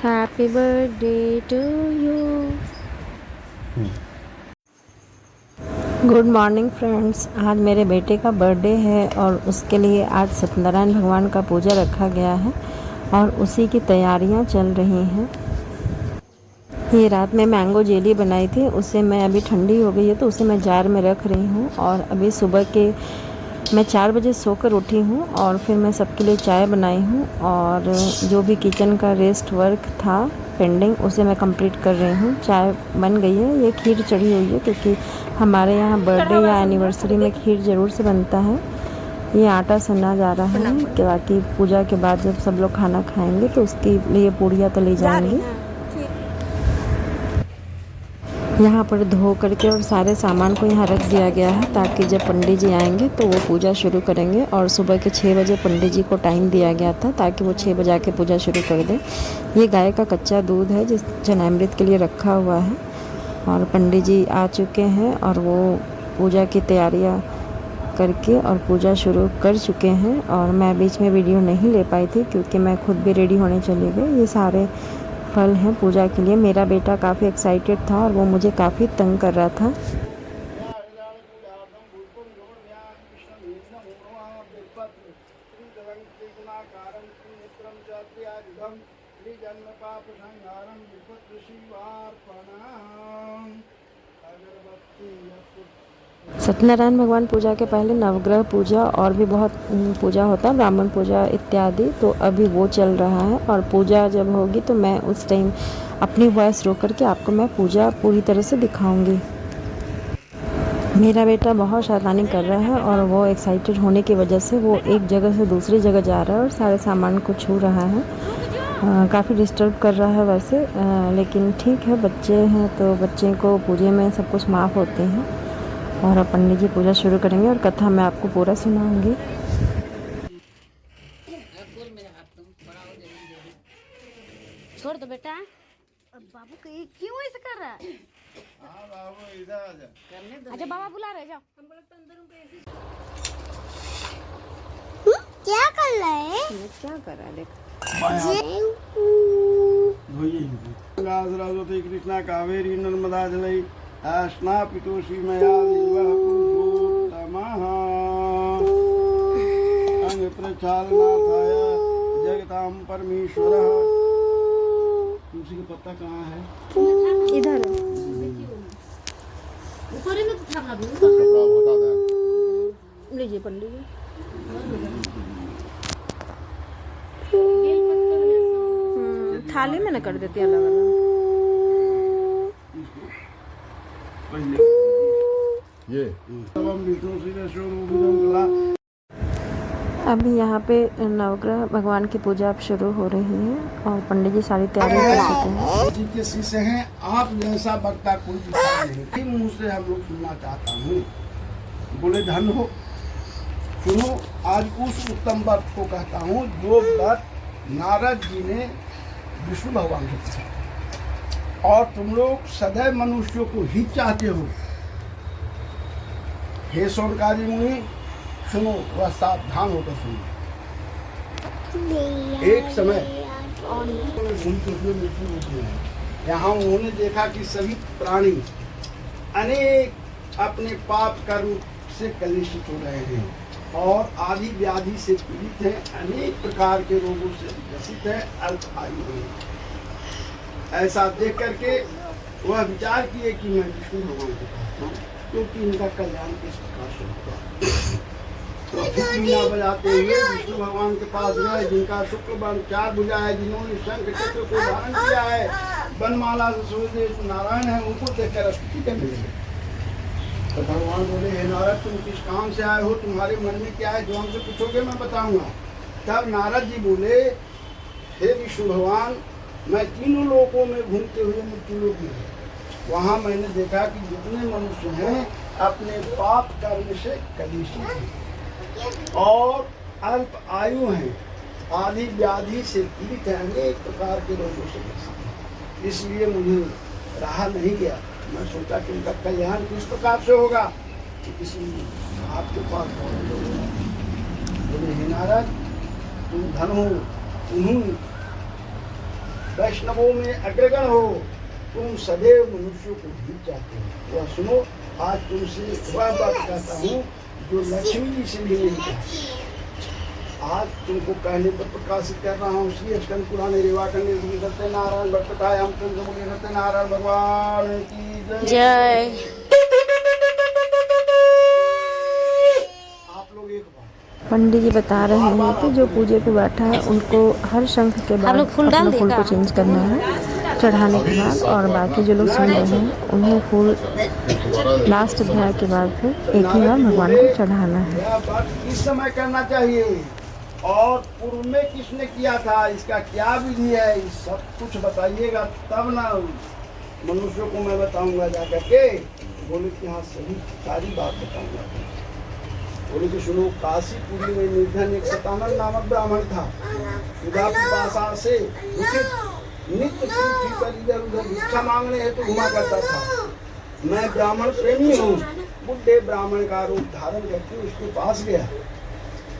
Happy birthday to you. Good morning friends, आज मेरे बेटे का बर्थडे है और उसके लिए आज सत्यनारायण भगवान का पूजा रखा गया है और उसी की तैयारियां चल रही हैं। ये रात में मैंगो जेली बनाई थी, उसे मैं अभी ठंडी हो गई है तो उसे मैं जार में रख रही हूँ। और अभी सुबह के मैं 4 बजे सोकर उठी हूँ और फिर मैं सबके लिए चाय बनाई हूँ और जो भी किचन का रेस्ट वर्क था पेंडिंग उसे मैं कंप्लीट कर रही हूँ। चाय बन गई है, ये खीर चढ़ी हुई है क्योंकि हमारे यहाँ बर्थडे या एनिवर्सरी में खीर ज़रूर से बनता है। ये आटा सना जा रहा है कि बाकी पूजा के बाद जब सब लोग खाना खाएंगे तो उसके लिए पूड़ियाँ तली जाएंगी। यहाँ पर धो करके और सारे सामान को यहाँ रख दिया गया है ताकि जब पंडित जी आएंगे तो वो पूजा शुरू करेंगे। और सुबह के 6 बजे पंडित जी को टाइम दिया गया था ताकि वो 6 बजे आके पूजा शुरू कर दें। ये गाय का कच्चा दूध है जिस जनामृत के लिए रखा हुआ है और पंडित जी आ चुके हैं और वो पूजा की तैयारियाँ करके और पूजा शुरू कर चुके हैं। और मैं बीच में वीडियो नहीं ले पाई थी क्योंकि मैं खुद भी रेडी होने चली गई। ये सारे फल हैं पूजा के लिए। मेरा बेटा काफ़ी एक्साइटेड था और वो मुझे काफ़ी तंग कर रहा था। सत्यनारायण भगवान पूजा के पहले नवग्रह पूजा और भी बहुत पूजा होता है, ब्राह्मण पूजा इत्यादि, तो अभी वो चल रहा है। और पूजा जब होगी तो मैं उस टाइम अपनी वॉइस रोक करके आपको मैं पूजा पूरी तरह से दिखाऊंगी। मेरा बेटा बहुत शैतानी कर रहा है और वो एक्साइटेड होने की वजह से वो एक जगह से दूसरी जगह जा रहा है और सारे सामान को छू रहा है। काफ़ी डिस्टर्ब कर रहा है वैसे, लेकिन ठीक है, बच्चे हैं तो बच्चे को पूजे में सब कुछ माफ़ होते हैं। और अब पंडित जी पूजा शुरू करेंगे और कथा मैं आपको पूरा सुनाऊंगी। छोड़ दो बेटा। अब बाबू क्यों ऐसे कर रहा है? हाँ बाबू इधर आजा। अच्छा बाबा बुला रहे, जाओ। क्या कर रहा है? क्या कर रहा है देख। सरस्वती कृष्णा कावेरी नर्मदा जलई स्नापितोषी मया देवः पुरुषोत्तमः अंग प्रक्षालनाथाय जगतां परमेश्वरः। तुलसी का पत्ता कहाँ है? इधर ऊपर में तो था बाबू। कपड़ा बता दे। लीजिए पंडित जी। थाली में न कर देती अलग अलग। ये अभी यहाँ पे नवग्रह भगवान की पूजा अब शुरू हो रही है और पंडित जी सारी तैयारी कर चुके हैं। जी के शिष्य हैं, आप जैसा वक्ता कोई दिखा नहीं। मुँह से हम लोग सुनना चाहता हूँ। बोले धन हो, सुनो। आज उस उत्तम व्रत को कहता हूँ जो व्रत नारद जी ने विष्णु भगवान से पूछा और तुम लोग सदैव मनुष्यों को ही चाहते हो। हे शौनकादि मुनि सुनो, वह सावधान होकर सुनो। एक समय यहाँ उन्होंने देखा कि सभी प्राणी अनेक अपने पाप कर्म से कलुषित हो रहे हैं और आदि व्याधि से पीड़ित हैं, अनेक प्रकार के रोगों से ग्रसित है, अल्प आयु है। ऐसा देख करके वह विचार किए कि मैं विष्णु भगवान को कहता हूँ क्योंकि इनका कल्याण किस प्रकार से होगा। तो वीणा बजाते हुए विष्णु भगवान के पास गए, जिनका शुक्ल वर्ण 4 भुजा है, जिन्होंने शंख चक्र को धारण किया है, वनमाला से सूर्यदेव नारायण है, उनको देखकर स्तुति करने लगे। तो भगवान बोले, हे नारद, तुम किस काम से आए हो? तुम्हारे मन में क्या है? जो हमसे पूछोगे मैं बताऊंगा। तब नारद जी बोले, हे विष्णु भगवान, मैं तीनों लोकों में घूमते हुए मृत्यु लोक में, वहाँ मैंने देखा कि जितने मनुष्य हैं अपने पाप कर्म से कलुषित हैं और अल्प आयु हैं, आदि व्याधि से पीड़ित हैं, अनेक प्रकार के रोगों से ग्रसित हैं। इसलिए मुझे रहा नहीं गया। मैं सोचा कि उनका कल्याण किस प्रकार से होगा, इसलिए आपके पास बोले, हे नारद, तुम धन हो, वैष्णवों में अग्रगण हो, तुम सदैव मनुष्यों को भी चाहते हो। वह सुनो, आज तुमसे वह बात कहता हूँ जो लक्ष्मी जी से भी नहीं कहती। आज तुमको कहने पर प्रकाशित कर रहा हूँ। श्री स्कंद पुराण रेवा करने सत्यनारायण भट्ट हम सत्यनारायण भगवान की जय। आप लोग एक बार पंडित जी बता रहे हैं कि जो पूजे पे बैठा है उनको हर शंख के बाद लोग फूल डाल अपना फूल को देगा। चेंज करना है चढ़ाने के बाद, और बाकी जो लोग सुन रहे हैं उन्हें फूल लास्ट अध्याय के बाद फिर एक ही बार भगवान को चढ़ाना है। यह बात किस समय करना चाहिए और पूर्व में किसने किया था, इसका क्या विधि है, इस सब कुछ बताइएगा तब ना मनुष्यों को मैं बताऊंगा जाकर के। बोले कि हाँ सही सारी बात बताऊंगा। बोले कि सुनो, काशीपुरी में निर्धन एक सतानंद नामक ब्राह्मण था। सुधा पिपासा से नित्य पृथ्वी पर इधर उधर भिक्षा मांगने हेतु घुमा करता था। मैं ब्राह्मण प्रेमी हूँ। बुढ़े ब्राह्मण का रूप धारण करके उसके पास गया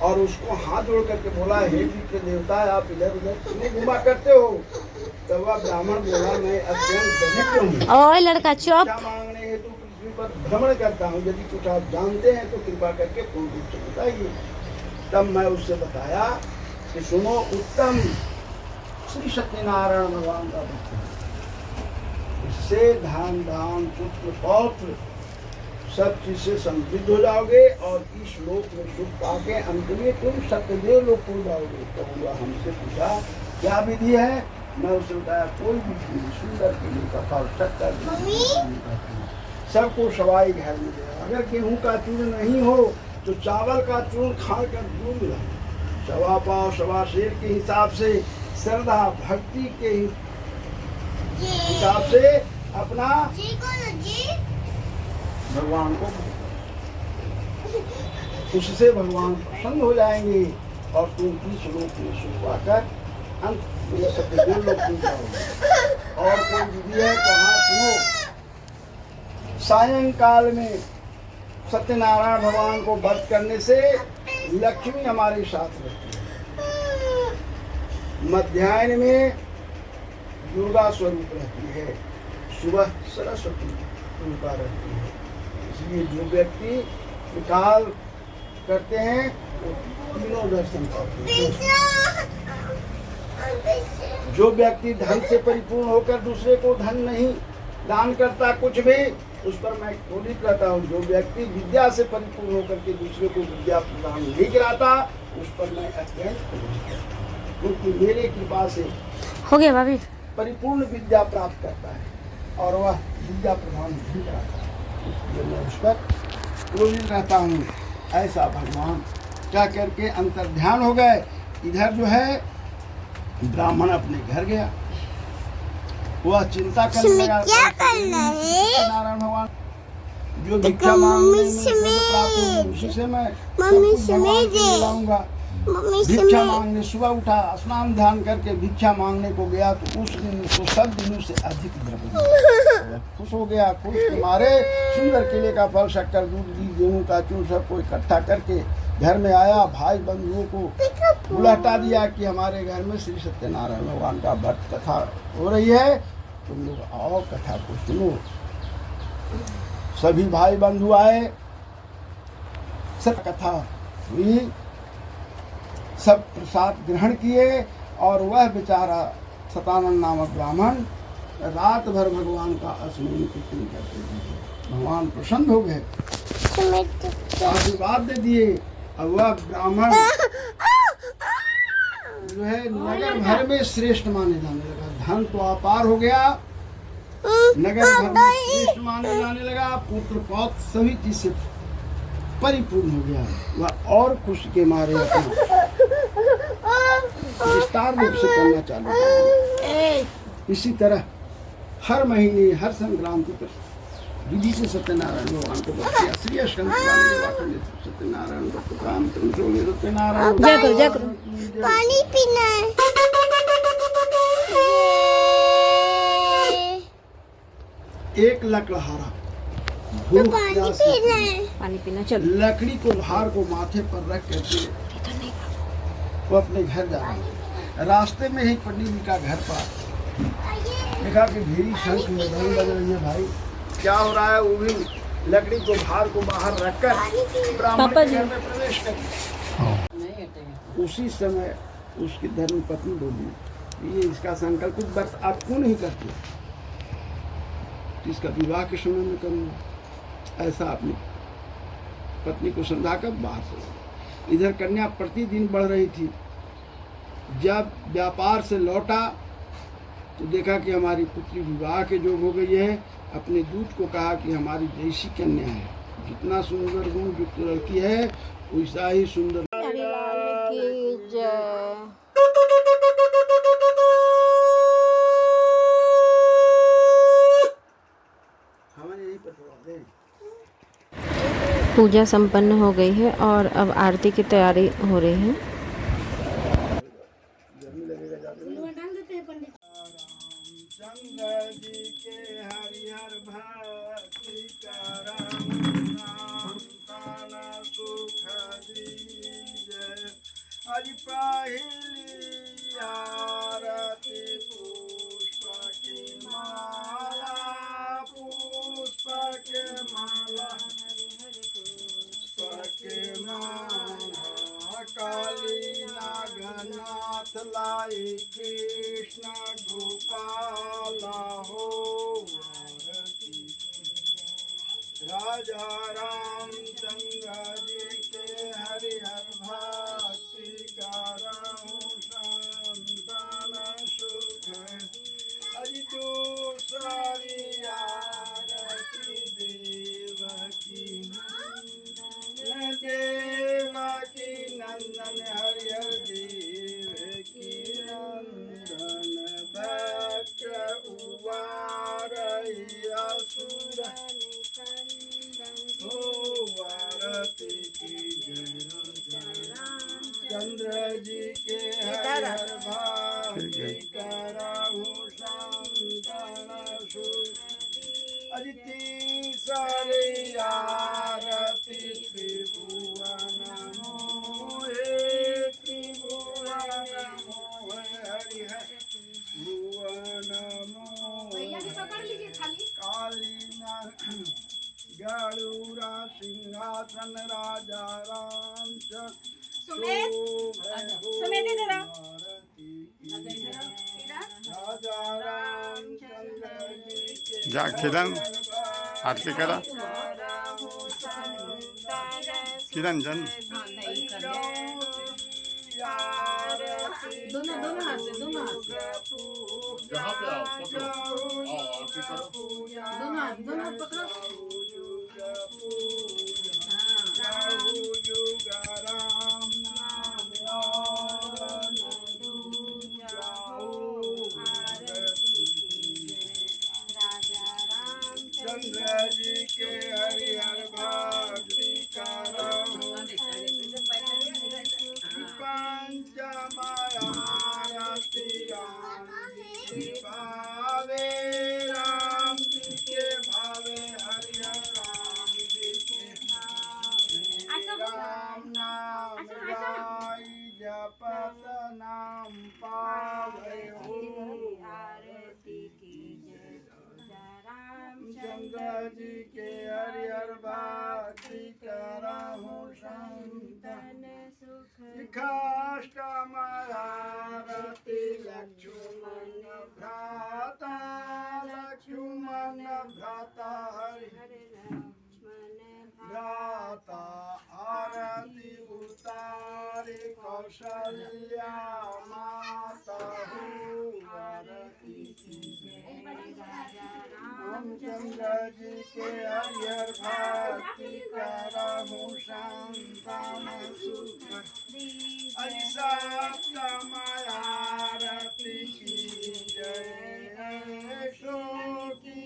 और उसको हाथ जोड़ करके बोला, हे विप्र देवता, आप इधर उधर क्यों घुमा करते हो? तब वह ब्राह्मण बोला, मैं अत्यंत दरिद्र हूँ, ओए लड़का चुप। भिक्षा मांगने हेतु पृथ्वी पर भ्रमण करता हूँ। यदि कुछ आप जानते हैं तो कृपा करके पूर्ण रूप से बताइए। तब मैं उससे बताया कि सुनो, उत्तम श्री सत्यनारायण भगवान का भक्त है। इससे धन धाम पुत्र पौत्र सब चीज से समृद्ध हो जाओगे और इस लोक में सुख पाके अंत में तुम सत्यदेव लोक को जाओगे। तो हुआ हमसे पूछा क्या विधि है? मैं उसे बताया कोई विधि नहीं, सुंदर के लिए का फल सबको सवाई घर में दे। अगर गेहूं का चूर्ण नहीं हो तो चावल का चूर्ण खाकर दूध ला। सवा पाव सवा शेर के हिसाब से, श्रद्धा भक्ति के हिसाब से अपना भगवान को, उससे भगवान प्रसन्न हो जाएंगे और तुम इस लोक में सुख पाकर अंत में सत्यदेव लोक में जाओगे। और कोई विधि है तो हाँ सुनो, सायंकाल में सत्यनारायण भगवान को व्रत करने से लक्ष्मी हमारे साथ रहती है। मध्याह्न में दुर्गा स्वरूप रहती है, सुबह सरस्वती रूपा रहती है। इसलिए जो व्यक्ति विकाल करते हैं वो तीनों दर्शन करते हैं। जो व्यक्ति धन से परिपूर्ण होकर दूसरे को धन नहीं दान करता कुछ भी, उस पर मैं क्रोधित रहता हूँ। जो व्यक्ति विद्या से परिपूर्ण होकर के दूसरे को विद्या प्रदान नहीं कराता, उस पर मैं अत्यंत क्रोधित रहता हूँ, क्योंकि मेरे कृपा से हो गया भाभी। परिपूर्ण विद्या प्राप्त करता है और वह विद्या प्रदान नहीं कराता, इसलिए मैं उस पर क्रोधित रहता हूँ। ऐसा भगवान क्या करके अंतर ध्यान हो गए। इधर जो है ब्राह्मण अपने घर गया, वह चिंता करने लगा क्या करना है। नारायण भगवान जो भिक्षा मांगने में प्राप्त हुई उसी से मैं भगवान को मिलाऊंगा। भिक्षा मांगने सुबह उठा, स्नान ध्यान करके भिक्षा मांगने को गया तो उस दिन उसको सब दिनों से अधिक द्रव्य खुश हो गया। खुश के मारे सुंदर केले का फल, शक्कर, दूध, घी, गेहूं का चूर्ण सबको इकट्ठा करके घर में आया। भाई बंधुओं को बुलाता दिया कि हमारे घर में श्री सत्यनारायण भगवान का भक्त कथा हो रही है, तुम लोग आओ कथा को सुनो। सभी भाई बंधु आए, सब कथा हुई, सब प्रसाद ग्रहण किए और वह बेचारा सतानंद नामक ब्राह्मण रात भर भगवान का स्मरण कीर्तन करते रहे। भगवान प्रसन्न हो गए, आशीर्वाद दे दिए। और वह ब्राह्मण जो है नगर भर में श्रेष्ठ माने जाने लगा। धन तो अपार हो गया, नगर भर में श्रेष्ठ माने जाने लगा। पुत्र पौत्र सभी चीज से परिपूर्ण हो गया। वह और खुशी के मारे अपना विस्तार रूप से करना चालू किया। इसी तरह हर महीने हर संक्रांति पर विधि से सत्यनारायण भगवान को बख्शिया। श्री स्कंद सत्यनारायण सत्यनारायण पानी पीना है। एक लकड़हारा भूख प्यास से पानी पीना चलो। लकड़ी को भार को माथे पर रख करके वो अपने घर जा रहा है। रास्ते में ही पंडित जी का घर पर देखा कि भीरी शंख में धन बज रही है भाई, क्या हो रहा है? वो भी लकड़ी को भार को बाहर रखकर ब्राह्मण के घर में प्रवेश कर। उसी समय उसकी धर्म पत्नी बोली, ये इसका संकल्प व्रत आप क्यों नहीं करते? इसका विवाह के समय में करूँगा। ऐसा अपनी पत्नी को समझाकर बाहर चला। इधर कन्या प्रतिदिन बढ़ रही थी। जब व्यापार से लौटा तो देखा कि हमारी पुत्री विवाह के योग हो गई है। अपने दूत को कहा कि हमारी जैसी कन्या है, जितना सुंदर गुण युक्त लड़की है वैसा ही सुंदर। पूजा संपन्न हो गई है और अब आरती की तैयारी हो रही है। रामचंद्र जी के हरिहर भक्ति करम नाम ताना सुख दीजय। आज पहली आरती पुष्प की माला, पुष्प के माला, पुष्प के माला। काली नागनाथ लाई कृष्ण गोपाला हो आरती। राजा रामचंद्र जी के हरिहर भक्ति करहु संतान सुख। अजी दूसरी आरती देवकी देवकी नंदन हरिहर देवकी नंदन भक्त उवारई असुर हो आरती की जय। चंद्र जी के हरिहर भक्ति करहु संतान सुख। अदिति सारे आरती त्रिभुवन मोहे, त्रिभुवन मोहे हरिहर भुवन मोहे। काली गरुड़ा सिंहासन राजा राम राजा रामचंद्र जी के जा किरण आरती करा किरण जन दोनों हाथ से दोनों हाथ जहाँ पे आप पकड़ो आरती करो दोनों हाथ पकड़ो। चंद्र जी के हरिहर भक्ति करहु पंचमायारती राम जी के भावे, राम जी के भावे हरिहर राम जी के भावे। राम नाम गाई जपत नाम पावे हो आरती की जय। रामचंद्र जी के हरिहर भक्ति करहु संतन सुख। काष्टम आरती लक्ष्मण भ्राता, लक्ष्मण भ्राता हरिहर भ्राता। आरती उतारे कौशल्या माता हो आरती की जय। रामचंद्र जी के हरिहर भक्ति करहु संतान सुख। सप्तम आरती की जय, सो की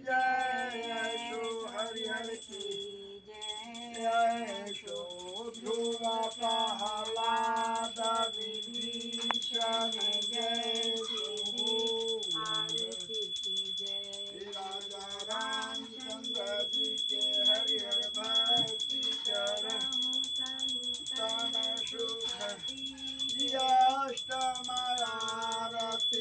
जय, सो हरिहर की जय, सो ध्रुव प्रहलाद विभीषण जय, सो आरती की जय। राजा रामचंद्र जी के हरिहर भक्ति करहु संतान सुख। अष्टम आरती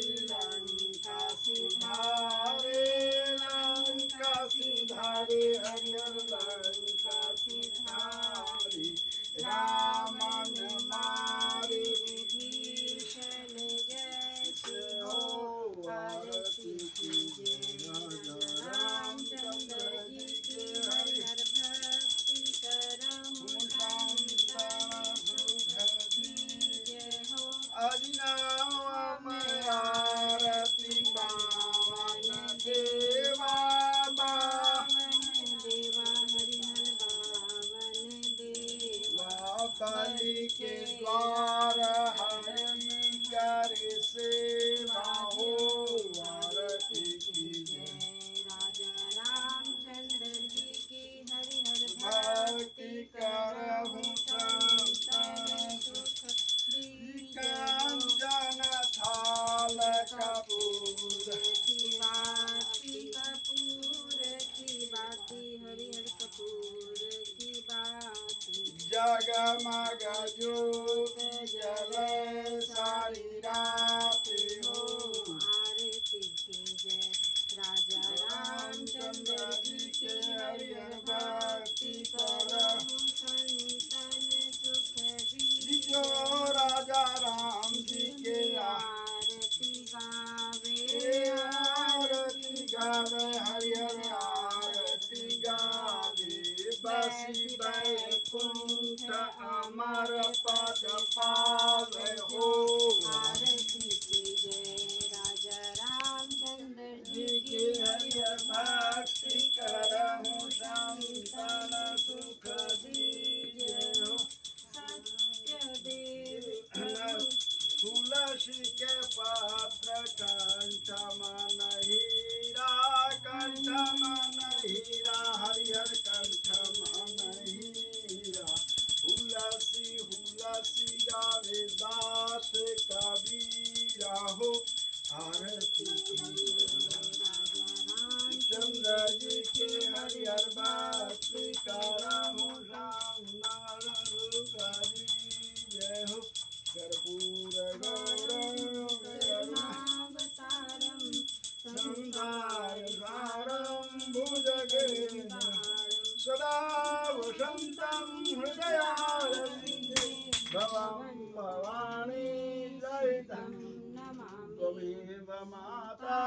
माता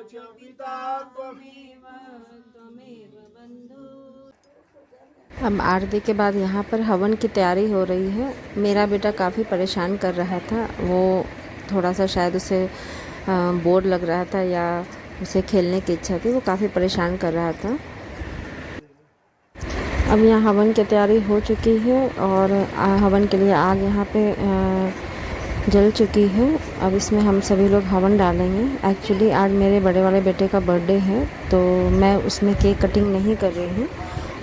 च पिता त्वमेव अब आरती के बाद यहाँ पर हवन की तैयारी हो रही है। मेरा बेटा काफ़ी परेशान कर रहा था, वो थोड़ा सा शायद उसे बोर लग रहा था या उसे खेलने की इच्छा थी, वो काफ़ी परेशान कर रहा था। अब यहाँ हवन की तैयारी हो चुकी है और हवन के लिए आग यहाँ पे जल चुकी है। अब इसमें हम सभी लोग हवन डालेंगे। एक्चुअली आज मेरे बड़े वाले बेटे का बर्थडे है, तो मैं उसमें केक कटिंग नहीं कर रही हूँ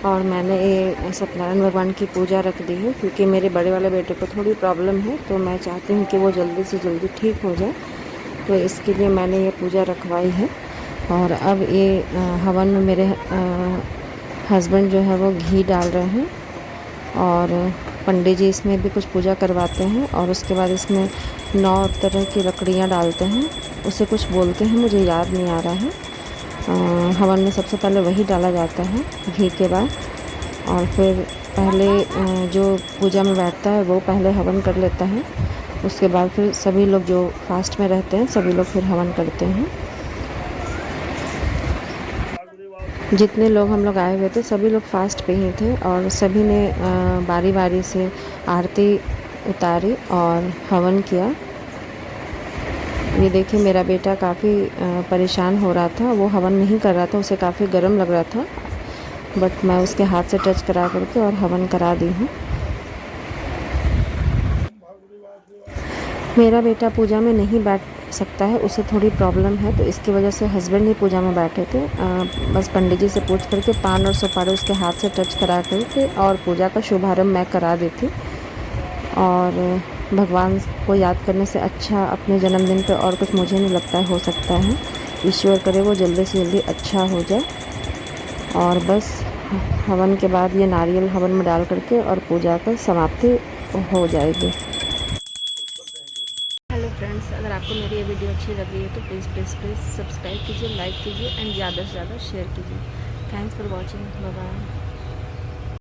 और मैंने ये सत्यनारायण भगवान की पूजा रख दी है, क्योंकि मेरे बड़े वाले बेटे को थोड़ी प्रॉब्लम है, तो मैं चाहती हूँ कि वो जल्दी से जल्दी ठीक हो जाए, तो इसके लिए मैंने ये पूजा रखवाई है। और अब ये हवन में मेरे हस्बैंड जो है वो घी डाल रहे हैं और पंडित जी इसमें भी कुछ पूजा करवाते हैं और उसके बाद इसमें 9 तरह की लकड़ियाँ डालते हैं, उसे कुछ बोलते हैं, मुझे याद नहीं आ रहा है। हवन में सबसे पहले वही डाला जाता है घी के बाद, और फिर पहले जो पूजा में बैठता है वो पहले हवन कर लेता है, उसके बाद फिर सभी लोग जो फास्ट में रहते हैं सभी लोग फिर हवन करते हैं। जितने लोग हम लोग आए हुए थे सभी लोग फास्ट पे ही थे और सभी ने बारी बारी से आरती उतारी और हवन किया। ये देखिए मेरा बेटा काफ़ी परेशान हो रहा था, वो हवन नहीं कर रहा था, उसे काफ़ी गर्म लग रहा था, बट मैं उसके हाथ से टच करा करके और हवन करा दी हूँ। मेरा बेटा पूजा में नहीं बैठ सकता है, उसे थोड़ी प्रॉब्लम है, तो इसकी वजह से हस्बैंड ही पूजा में बैठे थे। बस पंडित जी से पूछ करके पान और सुपारी उसके हाथ से टच करा करके और पूजा का शुभारंभ मैं करा दी थी। और भगवान को याद करने से अच्छा अपने जन्मदिन पे और कुछ मुझे नहीं लगता है हो सकता है। ईश्वर करे वो जल्दी से जल्दी अच्छा हो जाए। और बस हवन के बाद ये नारियल हवन में डाल करके और पूजा का समाप्ति हो जाएगी। हेलो फ्रेंड्स, अगर आपको मेरी ये वीडियो अच्छी लगी है तो प्लीज़ सब्सक्राइब कीजिए, लाइक कीजिए एंड ज़्यादा से ज़्यादा शेयर कीजिए। Thanks for watching, bye bye.